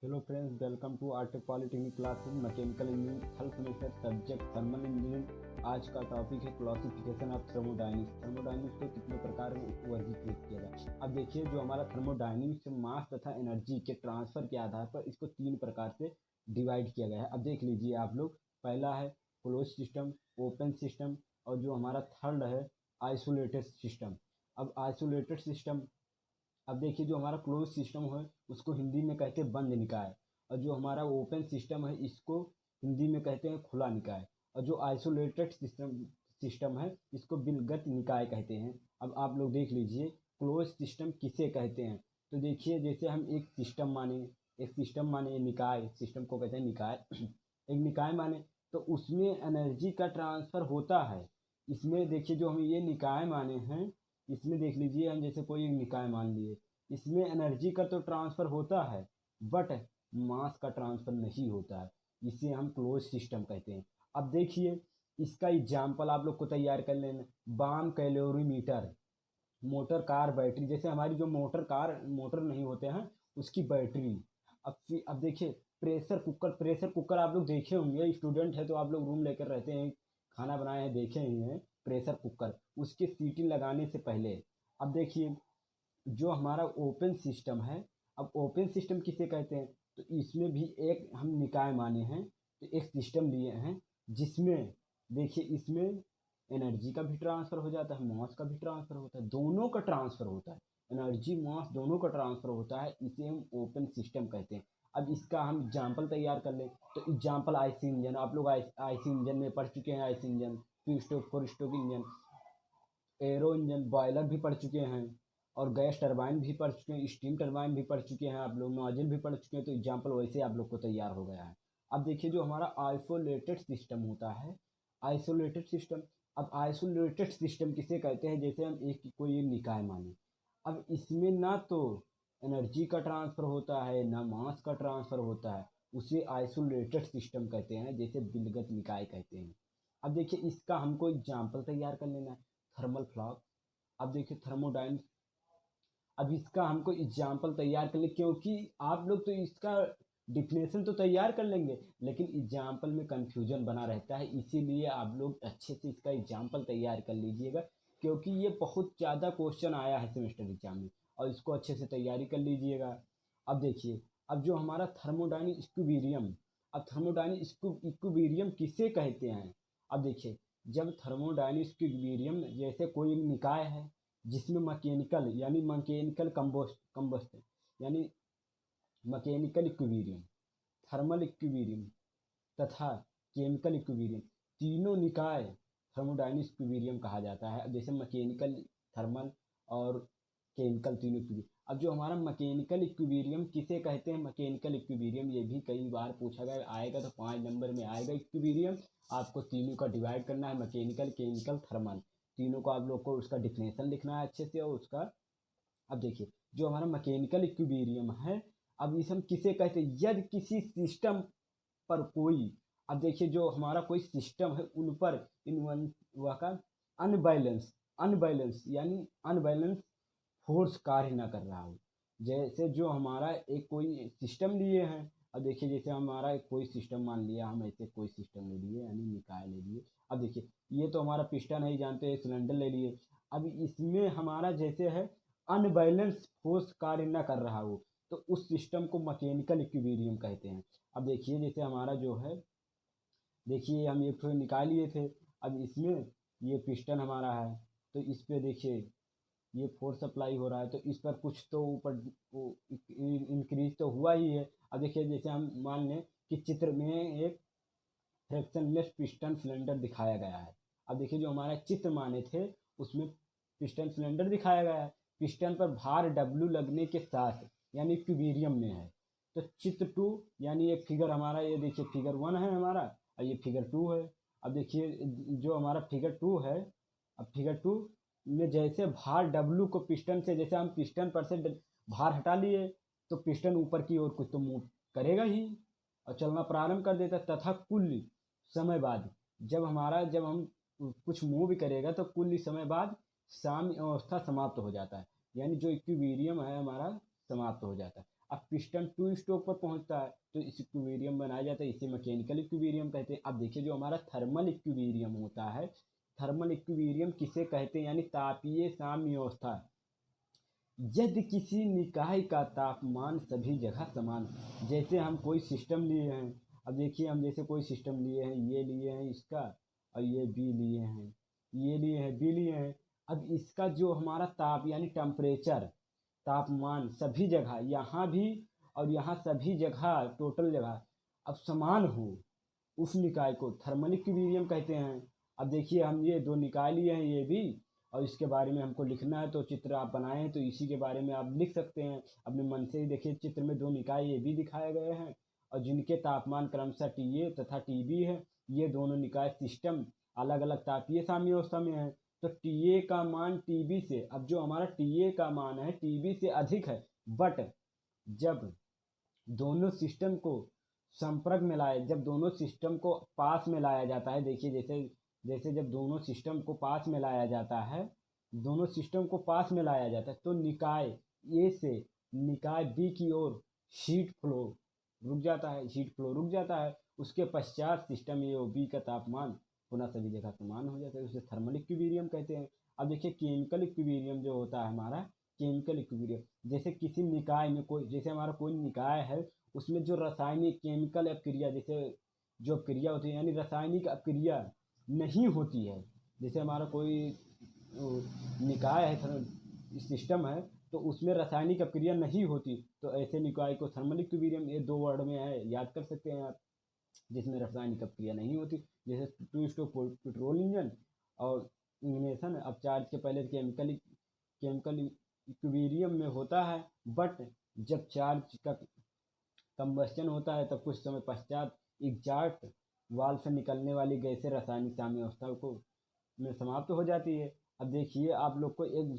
Hello friends, welcome to Artek polytechnic classes mechanical engineering third semester subject thermal engineering. आज का topic है classification of थर्मोडायनिक्स। थर्मोडायनिक्स को कितने प्रकार में वर्गीकृत किया जाए। अब देखिए, जो हमारा थर्मोडायनिक्स मास तथा एनर्जी के ट्रांसफर के आधार पर इसको तीन प्रकार से डिवाइड किया गया है। अब देख लीजिए आप लोग, पहला है क्लोज सिस्टम, ओपन सिस्टम, और जो हमारा थर्ड है आइसोलेटेड सिस्टम। अब आइसोलेटेड सिस्टम, अब देखिए जो हमारा क्लोज सिस्टम है उसको हिंदी में कहते हैं बंद निकाय, और जो हमारा ओपन सिस्टम है इसको हिंदी में कहते हैं खुला निकाय, और जो आइसोलेटेड सिस्टम है इसको विलगत निकाय कहते हैं। अब आप लोग देख लीजिए क्लोज सिस्टम किसे कहते हैं। तो देखिए, जैसे हम एक सिस्टम माने निकाय, सिस्टम को कहते हैं निकाय एक निकाय माने तो उसमें एनर्जी का ट्रांसफर होता है। इसमें देखिए जो हम ये निकाय माने हैं, इसमें देख लीजिए हम जैसे कोई एक निकाय मान लिए, इसमें एनर्जी का तो ट्रांसफर होता है बट मास का ट्रांसफर नहीं होता है। इसे हम क्लोज सिस्टम कहते हैं। अब देखिए इसका एग्जाम्पल आप लोग को तैयार कर लेना। Bomb calorimeter, motor car battery, जैसे हमारी जो मोटर नहीं होते हैं उसकी बैटरी। अब देखिए प्रेशर कुकर आप लोग देखे होंगे, स्टूडेंट है तो आप लोग रूम लेकर रहते हैं, खाना बनाए हैं, देखे ही हैं प्रेशर कुकर, उसके सीटी लगाने से पहले। अब देखिए जो हमारा ओपन सिस्टम है, अब ओपन सिस्टम किसे कहते हैं, तो इसमें भी एक हम निकाय माने हैं, तो एक सिस्टम लिए हैं जिसमें देखिए इसमें एनर्जी का भी ट्रांसफर हो जाता है, मास का भी ट्रांसफर होता है, दोनों का ट्रांसफर होता है, एनर्जी मास दोनों का ट्रांसफर होता है, इसे हम ओपन सिस्टम कहते हैं। अब इसका हम एग्जाम्पल तैयार कर लें तो एग्जाम्पल आईसी इंजन, आप लोग आईसी इंजन में पढ़ चुके हैं, IC engine, two stroke, four stroke engine, arrow engine, boiler भी पढ़ चुके हैं, और गैस टरबाइन भी पढ़ चुके हैं, स्टीम टरबाइन भी पढ़ चुके हैं, आप लोग नोजल भी पढ़ चुके हैं, तो एग्जाम्पल वैसे आप लोग को तैयार हो गया है। अब देखिए जो हमारा आइसोलेटेड सिस्टम होता है, आइसोलेटेड सिस्टम, अब आइसोलेटेड सिस्टम किसे कहते हैं, जैसे हम कोई एक निकाय माने, अब इसमें ना तो एनर्जी का ट्रांसफर होता है ना मास का ट्रांसफर होता है, उसे आइसोलेटेड सिस्टम कहते हैं, जैसे विलगत निकाय कहते हैं। अब देखिए इसका हमको एग्जाम्पल तैयार कर लेना है, थर्मल फ्लॉक। अब देखिए थर्मोडाइनमिक्स, अब इसका हमको एग्जाम्पल तैयार कर ले, क्योंकि आप लोग तो इसका डिफिनेशन तो तैयार कर लेंगे लेकिन एग्जाम्पल में कंफ्यूजन बना रहता है, इसीलिए आप लोग अच्छे से इसका एग्जाम्पल तैयार कर लीजिएगा, क्योंकि ये बहुत ज़्यादा क्वेश्चन आया है सेमेस्टर एग्जाम में, और इसको अच्छे से तैयारी कर लीजिएगा। अब देखिए, अब जो हमारा थर्मोडायनिक इक्विलिब्रियम, अब थर्मोडायनिक इक्विलिब्रियम किसे कहते हैं। अब देखिए जब थर्मोडायनिक इक्विलिब्रियम, जैसे कोई निकाय है जिसमें मैकेनिकल कंबस्ट यानी मैकेनिकल इक्विलिब्रियम, थर्मल इक्विलिब्रियम तथा केमिकल इक्विलिब्रियम, तीनों निकाय थर्मोडायनिक इक्विलिब्रियम कहा जाता है। अब जैसे मैकेनिकल, थर्मल और केमिकल तीनों इक्विलिब्रियम। अब जो हमारा मैकेनिकल इक्विलिब्रियम किसे कहते हैं, मैकेनिकल इक्विलिब्रियम ये भी कई बार पूछा गया, आएगा तो 5 नंबर में आएगा इक्विलिब्रियम। आपको तीनों का डिवाइड करना है, मैकेनिकल, केमिकल, थर्मल, तीनों को आप लोग को उसका डिफिनेशन लिखना है अच्छे से, और उसका। अब देखिए जो हमारा मैकेनिकल इक्विलिब्रियम है, अब इसे हम किसे कहते हैं, यदि किसी सिस्टम पर कोई, अब देखिए जो हमारा कोई सिस्टम है उन पर इन वन वह का अनबैलेंस यानी अनबैलेंस फोर्स कार्य ना कर रहा हो। जैसे जो हमारा एक कोई सिस्टम लिए हैं, अब देखिए जैसे हमारा एक कोई सिस्टम मान लिया, हम ऐसे कोई सिस्टम ले लिए यानी निकाय ले लिए। अब देखिए ये तो हमारा पिस्टन है, जानते हैं, सिलेंडर ले लिए। अब इसमें हमारा जैसे है अनबैलेंस फोर्स कार्य न कर रहा हो, तो उस सिस्टम को मैकेनिकल इक्विलिब्रियम कहते हैं। अब देखिए जैसे हमारा जो है, देखिए हम एक तो निकाल लिए थे, अब इसमें ये पिस्टन हमारा है, तो इस पे देखिए ये फोर्स अप्लाई हो रहा है, तो इस पर कुछ तो ऊपर इंक्रीज तो हुआ ही है। अब देखिए जैसे हम मान लें कि चित्र में एक फ्रैक्शनलेस पिस्टन सिलेंडर दिखाया गया है। अब देखिए जो हमारा चित्र माने थे उसमें पिस्टन सिलेंडर दिखाया गया है, पिस्टन पर भार डब्ल्यू लगने के साथ यानी इक्विलिब्रियम में है। तो चित्र 2 यानी ये फिगर हमारा, ये देखिए फिगर 1 है हमारा, और ये फिगर 2 है। अब देखिए जो हमारा फिगर 2 है, अब फिगर 2 में जैसे भार डब्ल्यू को पिस्टन से, जैसे हम पिस्टन पर से भार हटा लिए तो पिस्टन ऊपर की ओर कुछ तो मूव करेगा ही और चलना प्रारंभ कर देता, तथा कुल समय बाद जब हम कुछ मूव करेगा तो कुल समय बाद साम्य अवस्था समाप्त हो जाता है, यानी जो इक्विलिब्रियम है हमारा समाप्त हो जाता है। अब पिस्टन टू स्ट्रोक पर पहुंचता है तो इस इक्विलिब्रियम बनाया जाता है, इसे मैकेनिकल इक्विलिब्रियम कहते हैं। अब देखिए जो हमारा थर्मल इक्विलिब्रियम होता है, थर्मल इक्विलिब्रियम किसे कहते हैं, यानी तापीय साम्यावस्था। यदि किसी निकाय का तापमान सभी जगह समान, जैसे हम कोई सिस्टम लिए हैं, अब देखिए हम जैसे कोई सिस्टम लिए हैं, ये लिए हैं इसका, और ये बी लिए हैं, ये लिए हैं बी लिए हैं। अब इसका जो हमारा ताप यानी टेम्परेचर, तापमान सभी जगह, यहाँ भी और यहाँ सभी जगह, टोटल जगह अब समान हो, उस निकाय को थर्मल इक्विलिब्रियम कहते हैं। अब देखिए हम ये दो निकाय लिए हैं, ये भी, और इसके बारे में हमको लिखना है, तो चित्र आप बनाए हैं तो इसी के बारे में आप लिख सकते हैं अपने मन से ही। देखिए चित्र में दो निकाय ये भी दिखाए गए हैं और जिनके तापमान क्रमशः टी ए तथा टी बी है। ये दोनों निकाय सिस्टम अलग अलग तापीय साम्यावस्था में है। तो टी ए का मान टी बी से, अब जो हमारा टी ए का मान है टी बी से अधिक है, बट जब दोनों सिस्टम को संपर्क में लाए, जब दोनों सिस्टम को पास में लाया जाता है, देखिए जैसे जैसे जब दोनों सिस्टम को पास में लाया जाता है, दोनों सिस्टम को पास में लाया जाता है, तो निकाय ए से निकाय बी की ओर हीट फ्लो रुक जाता है, हीट फ्लो रुक जाता है। उसके पश्चात सिस्टम ए और बी का तापमान पुनः सभी जगह समान हो जाता है, उसे थर्मल इक्विलिब्रियम कहते हैं। अब देखिए केमिकल इक्विलिब्रियम जो होता है हमारा, केमिकल इक्विलिब्रियम जैसे किसी निकाय में कोई, जैसे हमारा कोई निकाय है, उसमें जो रासायनिक केमिकल अपक्रिया, जैसे जो अपक्रिया होती है यानी रासायनिक अपक्रिया नहीं होती है, जैसे हमारा कोई निकाय है, सिस्टम है, तो उसमें रासायनिक अपक्रिया नहीं होती, तो ऐसे निकाय को थर्मल इक्विलिब्रियम, ये दो वर्ड में है, याद कर सकते हैं आप, जिसमें रासायनिक अपक्रिया नहीं होती, जैसे टू स्ट्रोक पेट्रोल इंजन और इग्निशन। अब चार्ज के पहले केमिकल इक्विलिब्रियम में होता है, बट जब चार्ज का कंबस्शन होता है तब कुछ समय पश्चात एग्जॉस्ट वाल्व से निकलने वाली गैसें रासायनिक साम्यावस्था को में समाप्त हो जाती है। अब देखिए आप लोग को एक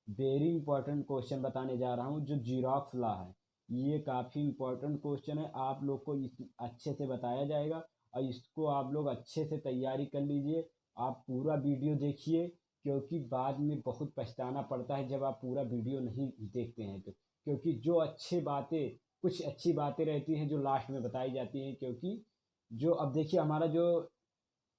वेरी इंपॉर्टेंट क्वेश्चन बताने जा रहा हूँ, जो जीरॉक्स लॉ है। ये काफ़ी इंपॉर्टेंट क्वेश्चन है, आप लोग को इस अच्छे से बताया जाएगा और इसको आप लोग अच्छे से तैयारी कर लीजिए। आप पूरा वीडियो देखिए, क्योंकि बाद में बहुत पछताना पड़ता है जब आप पूरा वीडियो नहीं देखते हैं तो, क्योंकि जो अच्छी बातें, कुछ अच्छी बातें रहती हैं जो लास्ट में बताई जाती हैं। क्योंकि जो अब देखिए हमारा जो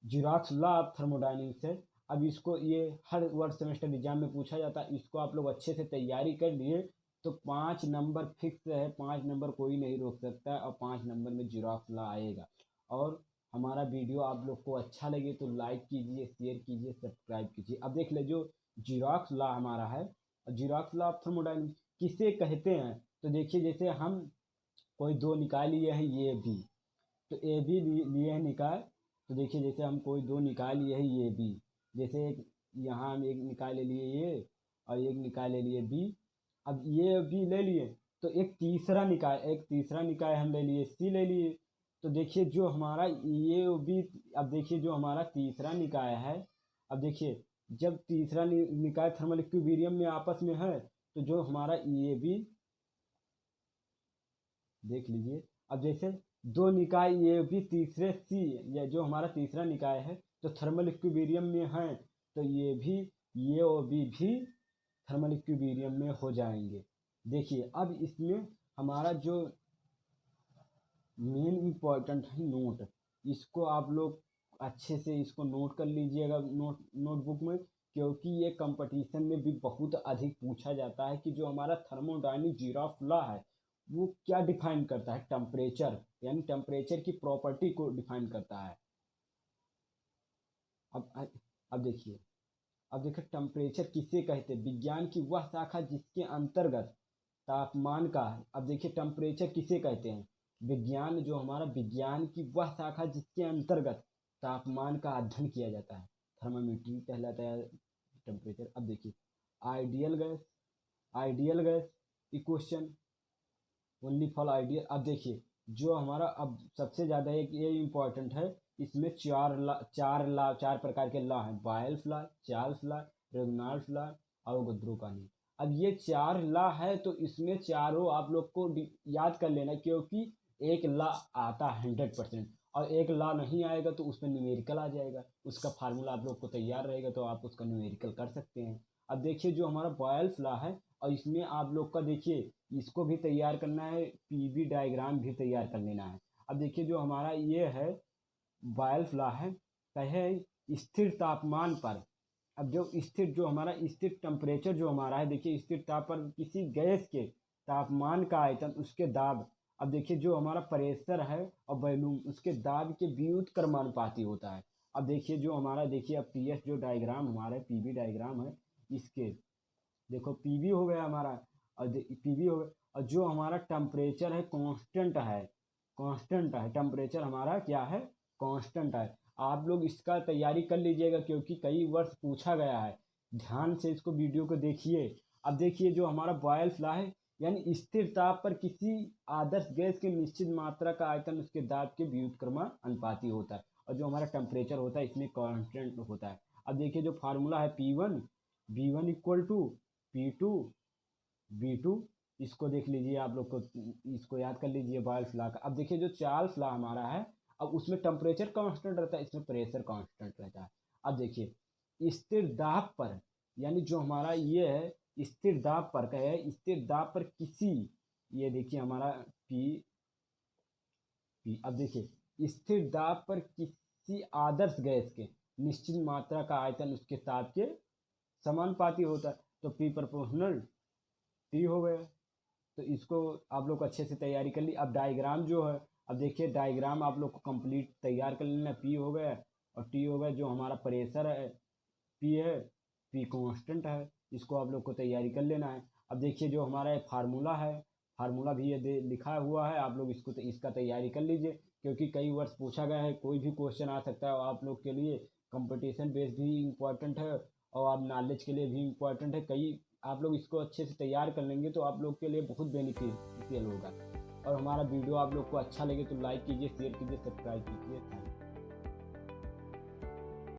जीरॉक्स लॉ ऑफ थर्मोडायनेमिक्स है, अब इसको ये हर वर्ष सेमेस्टर एग्जाम में पूछा जाता है, इसको आप लोग अच्छे से तैयारी कर लिए तो 5 नंबर फिक्स है, 5 नंबर कोई नहीं रोक सकता है, और 5 नंबर में जीरॉक्स लॉ आएगा। और हमारा वीडियो आप लोग को अच्छा लगे तो लाइक कीजिए, शेयर कीजिए, सब्सक्राइब कीजिए। अब देख ले जो जीरॉक्स लॉ हमारा है, जीरॉक्स लॉ ऑफ थर्मोडायनेमिक्स किसे कहते हैं, तो देखिए जैसे हम कोई दो निकाय लिए हैं ये बी, तो ए बी लिए हैं निकाय, तो देखिए जैसे हम कोई दो निकाय लिए हैं ये बी, जैसे एक यहाँ हम एक निकाय ले लिए ये और एक निकाय ले लिए बी। अब ये बी ले लिए तो एक तीसरा निकाय हम ले लिए सी ले लिए। तो देखिए जो हमारा ये बी, अब देखिए जो हमारा तीसरा निकाय है, अब देखिए जब तीसरा निकाय थर्मल इक्विलिब्रियम में आपस में है, तो जो हमारा ये बी, देख लीजिए अब जैसे दो निकाय ये भी तीसरे सी, या जो हमारा तीसरा निकाय है तो थर्मल इक्विलिब्रियम में है, तो ये और बी भी थर्मल इक्विलिब्रियम में हो जाएंगे। देखिए अब इसमें हमारा जो मेन इम्पॉर्टेंट है नोट, इसको आप लोग अच्छे से इसको नोट कर लीजिएगा नोटबुक में, क्योंकि ये कंपटीशन में भी बहुत अधिक पूछा जाता है कि जो हमारा थर्मोडायनामिक जीरॉक्स लॉ है वो क्या डिफाइन करता है, टेम्परेचर, यानी टेम्परेचर की प्रॉपर्टी को डिफाइन करता है। अब अब देखिए टेम्परेचर किसे कहते हैं, विज्ञान की वह शाखा जिसके अंतर्गत तापमान का, अब देखिए टेम्परेचर किसे कहते हैं, विज्ञान, जो हमारा विज्ञान की वह शाखा जिसके अंतर्गत तापमान का अध्ययन किया जाता है, थर्मामीटर कहलाता है टेम्परेचर। अब देखिए ideal gas equation only for ideal. अब देखिए जो हमारा अब सबसे ज़्यादा एक ये इम्पॉर्टेंट है, इसमें चार प्रकार के लॉ हैं, Boyle's law, Charles law, Reynolds law और अवोगाद्रो का नियम। अब ये 4 लॉ है, तो इसमें चारों आप लोग को याद कर लेना, क्योंकि एक लॉ आता है 100% और एक लॉ नहीं आएगा तो उसमें न्यूमेरिकल आ जाएगा, उसका फार्मूला आप लोग को तैयार रहेगा तो आप उसका न्यूमेरिकल कर सकते हैं। अब देखिए जो हमारा बॉयल्स लॉ है, और इसमें आप लोग का देखिए इसको भी तैयार करना है, पीवी डायग्राम भी तैयार कर लेना है। अब देखिए जो हमारा ये है बॉयल्स लॉ है, कहे स्थिर तापमान पर, अब जो स्थिर जो हमारा स्थिर टेम्परेचर जो हमारा है, देखिए स्थिर ताप पर किसी गैस के तापमान का आयतन उसके दाब, अब देखिए जो हमारा प्रेशर है और वॉल्यूम उसके दाब के व्युत्क्रमानुपाती होता है। अब देखिए जो हमारा देखिए अब पीएस जो डायग्राम हमारा पीवी डायग्राम है, इसके देखो पीवी हो गया हमारा और पीवी हो गया, और जो हमारा टेम्परेचर है कांस्टेंट है, कांस्टेंट है टेम्परेचर हमारा क्या है, कांस्टेंट है। आप लोग इसका तैयारी कर लीजिएगा क्योंकि कई वर्ष पूछा गया है, ध्यान से इसको वीडियो को देखिए। अब देखिए जो हमारा बॉयल्स लॉ है, यानी स्थिर ताप पर किसी आदर्श गैस की निश्चित मात्रा का आयतन उसके दाब के व्युत्क्रमानुपाती होता है, और जो हमारा टेम्परेचर होता है इसमें कांस्टेंट होता है। अब देखिए जो फार्मूला है P1 V1 equal to P2 V2, इसको देख लीजिए आप लोग को, इसको याद कर लीजिए बॉयल्स लॉ का। अब देखिए जो चार्ल्स लॉ हमारा है, अब उसमें टेम्परेचर कांस्टेंट रहता है, इसमें प्रेशर कांस्टेंट रहता है। अब देखिए स्थिर दाब पर, यानी जो हमारा ये है स्थिर दाब पर कहे, स्थिर दाब पर किसी, ये देखिए हमारा पी, अब देखिए स्थिर दाब पर किसी आदर्श गैस के निश्चित मात्रा का आयतन उसके ताप के समानुपाती होता है, तो पी प्रोपोर्शनल टी हो गया। तो इसको आप लोग अच्छे से तैयारी कर ली। अब डायग्राम जो है, अब देखिए डायग्राम आप लोग को कंप्लीट तैयार कर लेना, पी हो गया और टी हो गया, जो हमारा प्रेशर है पी है, पी कांस्टेंट है, इसको आप लोग को तैयारी कर लेना है। अब देखिए जो हमारा ये फार्मूला है, फार्मूला भी ये लिखा हुआ है, आप लोग इसको इसका तैयारी कर लीजिए क्योंकि कई वर्ष पूछा गया है, कोई भी क्वेश्चन आ सकता है आप लोग के लिए। कंपटीशन बेस भी इम्पोर्टेंट है और आप नॉलेज के लिए भी इम्पोर्टेंट है। कई आप लोग इसको अच्छे से तैयार कर लेंगे तो आप लोग के लिए बहुत बेनिफिशियल होगा। और हमारा वीडियो आप लोग को अच्छा लगे तो लाइक कीजिए, शेयर कीजिए, सब्सक्राइब कीजिए। Thank you.